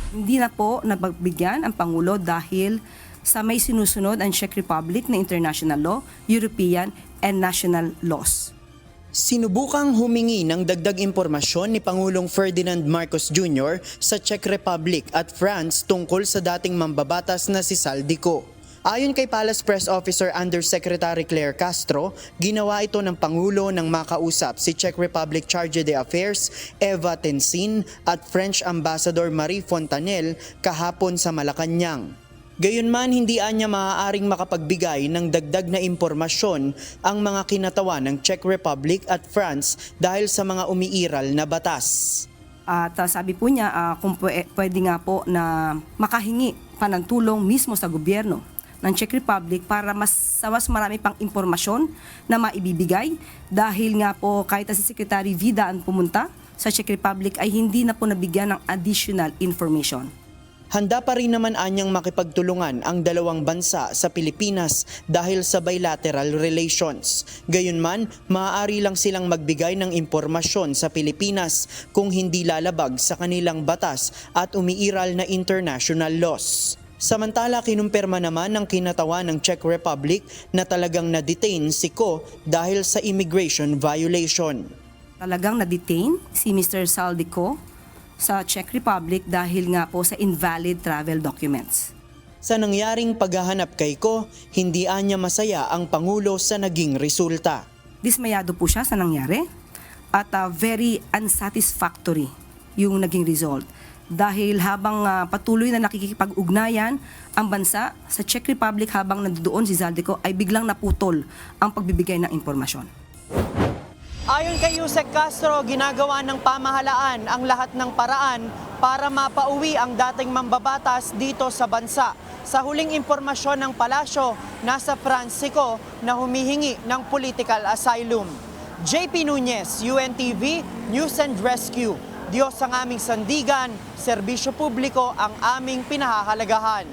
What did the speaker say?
Hindi na po napagbigyan ang Pangulo dahil sa may sinusunod ang Czech Republic na international law, European and national laws. Sinubukang humingi ng dagdag impormasyon ni Pangulong Ferdinand Marcos Jr. sa Czech Republic at France tungkol sa dating mambabatas na si Saldico. Ayon kay Palace Press Officer Undersecretary Claire Castro, ginawa ito ng Pangulo nang makausap si Czech Republic Charge d'Affaires Eva Tensin at French Ambassador Marie Fontanelle kahapon sa Malacanang. Gayunman, hindi anya maaaring makapagbigay ng dagdag na impormasyon ang mga kinatawan ng Czech Republic at France dahil sa mga umiiral na batas. At sabi po niya kung pwede nga po na makahingi pa ng tulong mismo sa gobyerno ng Czech Republic para mas marami pang impormasyon na maibibigay dahil nga po kahit si Secretary Vida ang pumunta sa Czech Republic ay hindi na po nabigyan ng additional information. Handa pa rin naman anyang makipagtulungan ang dalawang bansa sa Pilipinas dahil sa bilateral relations. Gayunman, maaari lang silang magbigay ng impormasyon sa Pilipinas kung hindi lalabag sa kanilang batas at umiiral na international laws. Samantala, kinumpirma naman ng kinatawan ng Czech Republic na talagang na-detain si Ko dahil sa immigration violation. Talagang na-detain si Mr. Saldico sa Czech Republic dahil nga po sa invalid travel documents. Sa nangyaring paghahanap kay Ko, hindi anya masaya ang Pangulo sa naging resulta. Dismayado po siya sa nangyari at very unsatisfactory yung naging result. Dahil habang patuloy na nakikipag-ugnayan ang bansa sa Czech Republic habang nandoon si Saldico ay biglang naputol ang pagbibigay ng impormasyon. Ayon kay Yusek Castro, ginagawa ng pamahalaan ang lahat ng paraan para mapauwi ang dating mambabatas dito sa bansa. Sa huling impormasyon ng palasyo, nasa France si Ko na humihingi ng political asylum. JP Nunez, UNTV, News and Rescue. Diyos ang aming sandigan, serbisyo publiko ang aming pinahahalagahan.